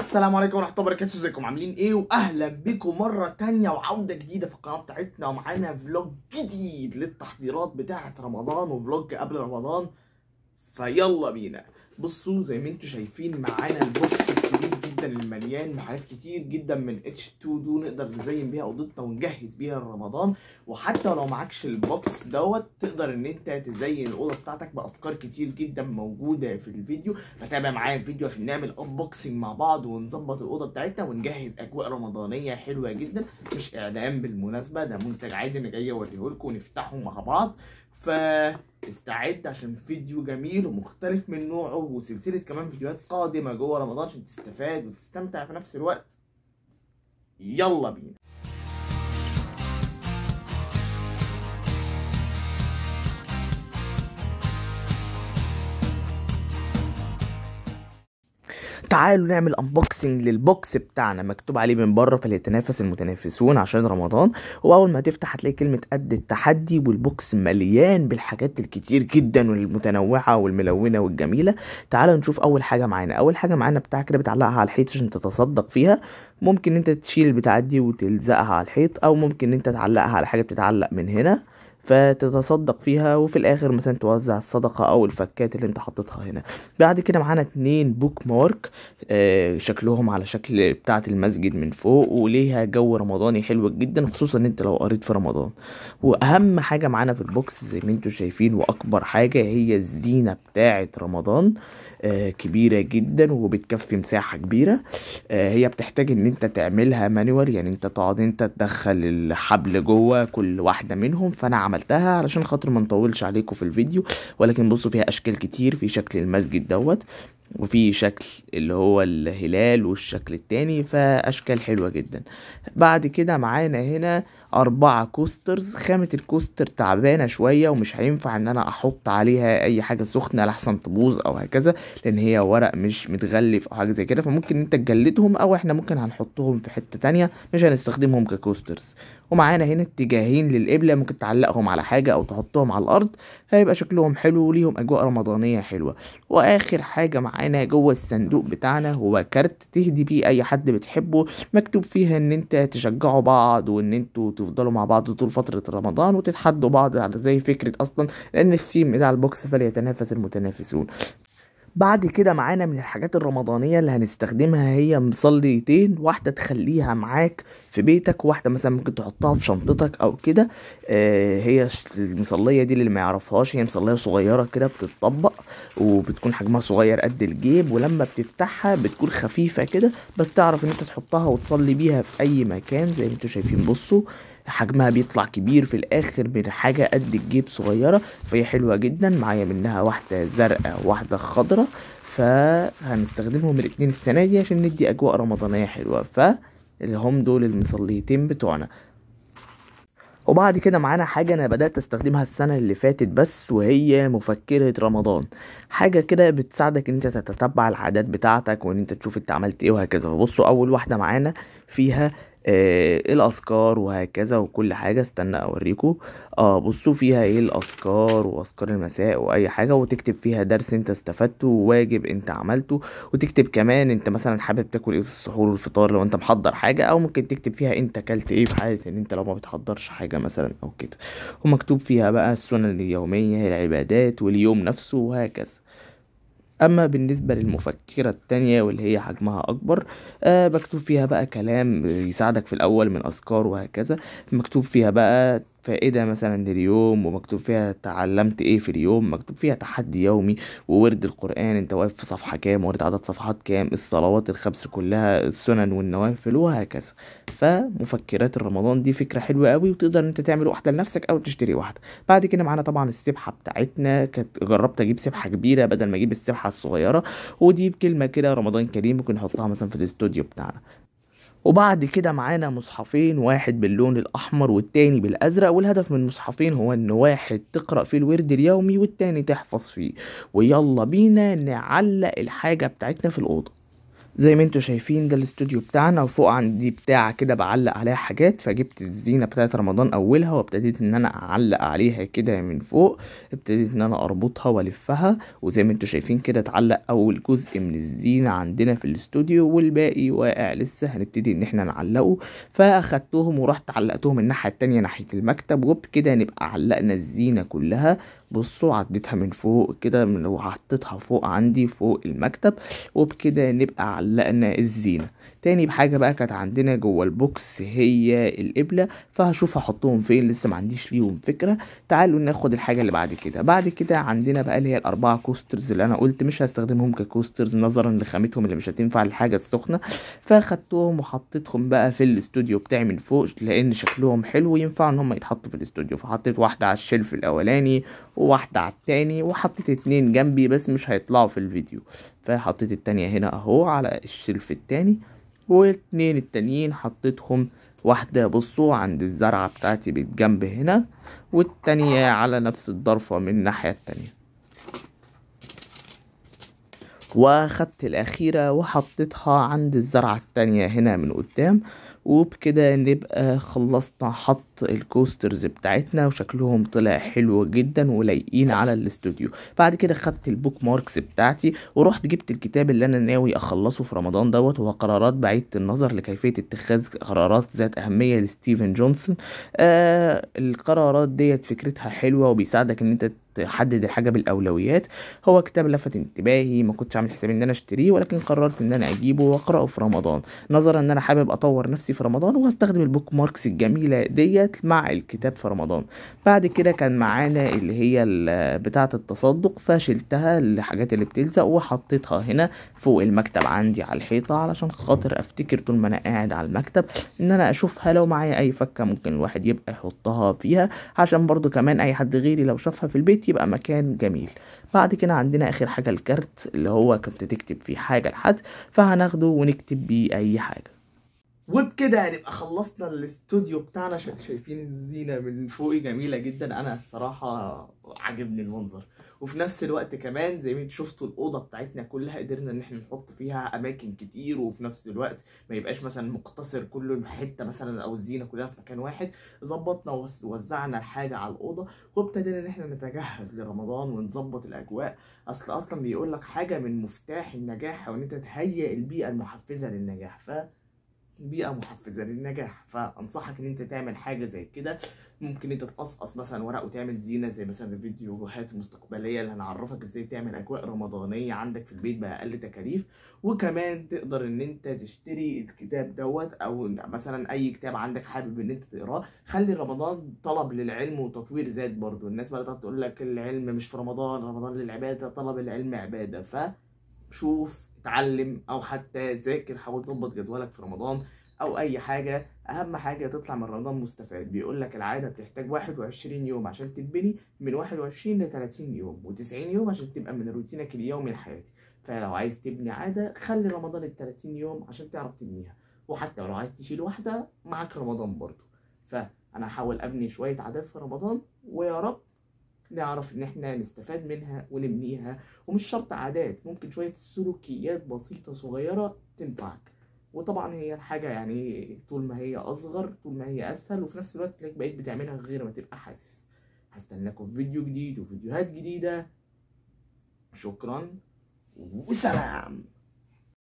السلام عليكم ورحمة الله وبركاته. ازيكم عاملين ايه؟ واهلا بكم مرة تانية وعودة جديدة في القناة بتاعتنا، ومعانا فلوج جديد للتحضيرات بتاعة رمضان وفلوج قبل رمضان. فيلا بينا. بصوا زي ما انتم شايفين معانا البوكس الكبير جدا المليان بحاجات كتير جدا من H2 دو نقدر نزين بيها اوضتنا ونجهز بيها رمضان. وحتى لو معكش البوكس دوت تقدر ان انت تزين الاوضه بتاعتك بافكار كتير جدا موجوده في الفيديو. فتابع معايا الفيديو عشان نعمل انبوكسنج مع بعض ونظبط الاوضه بتاعتنا ونجهز اجواء رمضانيه حلوه جدا. مش اعلان بالمناسبه، ده منتج عادي انا جاي اوريهولكم ونفتحه مع بعض. فاستعد عشان فيديو جميل ومختلف من نوعه، وسلسلة كمان فيديوهات قادمة جوه رمضان عشان تستفاد وتستمتع في نفس الوقت. يلا بينا. تعالوا نعمل انبوكسنج للبوكس بتاعنا. مكتوب عليه من بره فليتنافس المتنافسون عشان رمضان، واول ما تفتح هتلاقي كلمه قد التحدي، والبوكس مليان بالحاجات الكتير جدا والمتنوعه والملونه والجميله. تعالوا نشوف اول حاجه معانا. اول حاجه معانا بتاع كده بتعلقها على الحيط عشان تتصدق فيها. ممكن انت تشيل البتاعه دي وتلزقها على الحيط، او ممكن انت تعلقها على حاجه بتتعلق من هنا فتتصدق فيها، وفي الاخر مثلا توزع الصدقة او الفكات اللي انت حطيتها هنا. بعد كده معانا 2 بوك مارك، شكلهم على شكل بتاعة المسجد من فوق، وليها جو رمضاني حلو جدا، خصوصا ان انت لو قريت في رمضان. واهم حاجة معانا في البوكس زي ما انتوا شايفين، واكبر حاجة هي الزينة بتاعة رمضان. كبيرة جدا وبتكفي مساحة كبيرة. هي بتحتاج ان انت تعملها مانيوال، يعني انت تقعد انت تدخل الحبل جوه كل واحدة منهم. فانا عملتها علشان خاطر ما نطولش عليكم في الفيديو. ولكن بصوا فيها اشكال كتير، في شكل المسجد دوت، وفي شكل اللي هو الهلال، والشكل التاني، فاشكال حلوة جدا. بعد كده معانا هنا 4 كوسترز. خامة الكوستر تعبانة شوية، ومش هينفع ان انا احط عليها اي حاجة سخنة لحسن تبوظ او هكذا، لان هي ورق مش متغلف او حاجة زي كده. فممكن انت تجلدهم، او احنا ممكن هنحطهم في حتة تانية مش هنستخدمهم ككوسترز. ومعانا هنا اتجاهين للقبلة، ممكن تعلقهم على حاجة او تحطهم على الارض، هيبقى شكلهم حلو وليهم اجواء رمضانية حلوة. واخر حاجة معانا جوه الصندوق بتاعنا هو كارت تهدي بيه اي حد بتحبه، مكتوب فيها ان انت تشجعوا بعض، وان انتوا تفضلوا مع بعض طول فترة رمضان وتتحدوا بعض، على زي فكرة اصلا لان الثيم بتاع البوكس فليتنافس المتنافسون. بعد كده معانا من الحاجات الرمضانية اللي هنستخدمها هي مصليتين، واحدة تخليها معاك في بيتك، وواحدة مثلا ممكن تحطها في شنطتك او كده. هي المصلية دي اللي ما يعرفهاش، هي مصلية صغيرة كده بتتطبق، وبتكون حجمها صغير قد الجيب، ولما بتفتحها بتكون خفيفة كده، بس تعرف ان انت تحطها وتصلي بيها في اي مكان. زي ما انتوا شايفين بصوا حجمها بيطلع كبير في الاخر من حاجة قد الجيب صغيرة، فهي حلوة جدا. معايا منها واحدة زرقاء وواحدة خضراء، فهنستخدمهم الاتنين السنة دي عشان ندي اجواء رمضانية حلوة. اللي هم دول المصليتين بتوعنا. وبعد كده معانا حاجة انا بدأت استخدمها السنة اللي فاتت بس، وهي مفكرة رمضان. حاجة كده بتساعدك ان انت تتتبع العادات بتاعتك، وان انت تشوف انت عملت ايه وهكذا. فبصوا اول واحدة معانا فيها الاذكار وهكذا وكل حاجة. استنى اوريكم. بصوا فيها ايه الاذكار واذكار المساء واي حاجة، وتكتب فيها درس انت استفدته وواجب انت عملته، وتكتب كمان انت مثلا حابب تاكل ايه في السحور والفطار لو انت محضر حاجة، او ممكن تكتب فيها انت اكلت ايه في حالة ان انت لو ما بتحضرش حاجة مثلا او كده. ومكتوب فيها بقى السنن اليومية، العبادات، واليوم نفسه وهكذا. اما بالنسبة للمفكرة التانية واللي هي حجمها اكبر، مكتوب فيها بقى كلام يساعدك في الاول من اذكار وهكذا. مكتوب فيها بقى فائدة مثلا لليوم، ومكتوب فيها تعلمت ايه في اليوم، مكتوب فيها تحدي يومي، وورد القرآن انت واقف في صفحة كام، ورد عدد صفحات كام، الصلوات الخمس كلها، السنن والنوافل وهكذا. فمفكرات رمضان دي فكرة حلوة قوي، وتقدر انت تعمل واحدة لنفسك او تشتري واحدة. بعد كده معانا طبعا السبحة بتاعتنا. كانت جربت اجيب سبحة كبيرة بدل ما اجيب السبحة الصغيرة، ودي بكلمة كده رمضان كريم ممكن نحطها مثلا في الاستوديو بتاعنا. وبعد كده معانا مصحفين، واحد باللون الأحمر والتاني بالأزرق. والهدف من المصحفين هو إن واحد تقرأ فيه الورد اليومي، والتاني تحفظ فيه. ويلا بينا نعلق الحاجة بتاعتنا في الأوضة. زي ما انتوا شايفين ده الاستوديو بتاعنا، وفوق عندي بتاعة كده بعلق عليها حاجات، فجبت الزينة بتاعت رمضان اولها وابتديت ان انا اعلق عليها كده من فوق، ابتديت ان انا اربطها والفها، وزي ما انتوا شايفين كده اتعلق اول جزء من الزينة عندنا في الاستوديو، والباقي واقع لسه هنبتدي ان احنا نعلقه. فاخدتهم ورحت علقتهم الناحية التانية ناحية المكتب، وبكده نبقى علقنا الزينة كلها. بصوا عديتها من فوق كده وحطيتها فوق عندي فوق المكتب، وبكده نبقى علقنا الزينة. تاني بحاجة بقى كانت عندنا جوه البوكس هي القبلة، فهشوف هحطهم فين، لسه ما عنديش ليهم فكرة. تعالوا ناخد الحاجة اللي بعد كده. بعد كده عندنا بقى اللي هي الأربعة كوسترز اللي أنا قلت مش هستخدمهم ككوسترز نظرا لخامتهم اللي مش هتنفع للحاجة السخنة، فاخدتهم وحطيتهم بقى في الاستوديو بتاعي من فوق لأن شكلهم حلو وينفع إن هم يتحطوا في الاستوديو. فحطيت واحدة على الشلف الأولاني وواحدة على التاني، وحطيت اتنين جنبي بس مش هيطلعوا في الفيديو، فحطيت التانية هنا اهو على الشلف التاني، واتنين التانيين حطيتهم، واحدة بصوا عند الزرعة بتاعتي بالجنب هنا، والتانية على نفس الضرفة من الناحية التانية. واخدت الاخيرة وحطيتها عند الزرعة التانية هنا من قدام، وبكده نبقى خلصنا حط الكوسترز بتاعتنا وشكلهم طلع حلو جدا ولايقين على الاستوديو. بعد كده خدت البوك ماركس بتاعتي ورحت جبت الكتاب اللي انا ناوي اخلصه في رمضان دوت، وهو قرارات بعيدة النظر لكيفية اتخاذ قرارات ذات اهمية لستيفن جونسون. القرارات ديت فكرتها حلوة وبيساعدك ان انت تحدد الحاجة بالأولويات. هو كتاب لفت انتباهي، ما كنتش عامل حسابي ان انا اشتريه، ولكن قررت ان انا اجيبه واقراه في رمضان، نظرا ان انا حابب اطور نفسي في رمضان وهستخدم البوك ماركس الجميلة ديت مع الكتاب في رمضان. بعد كده كان معانا اللي هي بتاعة التصدق، فشلتها الحاجات اللي بتلزق وحطيتها هنا فوق المكتب عندي على الحيطة، علشان خاطر افتكر طول ما انا قاعد على المكتب ان انا اشوفها لو معايا اي فكة ممكن الواحد يبقى يحطها فيها، عشان برضو كمان اي حد غيري لو شافها في البيت يبقى مكان جميل. بعد كده عندنا اخر حاجة الكارت اللي هو كنت تكتب فيه حاجة لحد، فهناخده ونكتب بيه اي حاجة. وبكده هنبقى خلصنا الاستوديو بتاعنا. شايفين الزينة من فوق جميلة جدا، انا الصراحة عجبني المنظر، وفي نفس الوقت كمان زي ما انتوا شفتوا الأوضة بتاعتنا كلها قدرنا ان احنا نحط فيها اماكن كتير، وفي نفس الوقت ما يبقاش مثلا مقتصر كل حتة مثلا او الزينة كلها في مكان واحد. ظبطنا ووزعنا الحاجة على الأوضة، وابتدينا ان احنا نتجهز لرمضان ونظبط الاجواء. اصلا بيقول لك حاجة من مفتاح النجاح او ان انت تهيئ البيئة المحفزة للنجاح، بيئة محفزة للنجاح. فأنصحك إن أنت تعمل حاجة زي كده. ممكن أنت تقصقص مثلا ورق وتعمل زينة زي مثلا الفيديوهات المستقبلية اللي هنعرفك إزاي تعمل أجواء رمضانية عندك في البيت بأقل تكاليف. وكمان تقدر إن أنت تشتري الكتاب دوت، أو مثلا أي كتاب عندك حابب إن أنت تقراه. خلي رمضان طلب للعلم وتطوير ذات، برضو الناس بقى تقول لك العلم مش في رمضان، رمضان للعبادة، طلب العلم عبادة. شوف اتعلم او حتى ذاكر، حاول تظبط جدولك في رمضان او اي حاجه. اهم حاجه تطلع من رمضان مستفاد. بيقول لك العاده بتحتاج 21 يوم عشان تتبني، من 21 ل 30 يوم، و90 يوم عشان تبقى من روتينك اليومي الحياتي. فلو عايز تبني عاده خلي رمضان ال 30 يوم عشان تعرف تبنيها، وحتى لو عايز تشيل واحده معاك رمضان برضو. فانا هحاول ابني شويه عادات في رمضان، ويا رب نعرف ان احنا نستفاد منها ونبنيها. ومش شرط عادات، ممكن شوية سلوكيات بسيطة صغيرة تنفعك. وطبعا هي الحاجة يعني طول ما هي اصغر طول ما هي اسهل، وفي نفس الوقت تلاقيك بقيت بتعملها غير ما تبقى حاسس. هستناكم في فيديو جديد وفيديوهات جديدة. شكرا وسلام.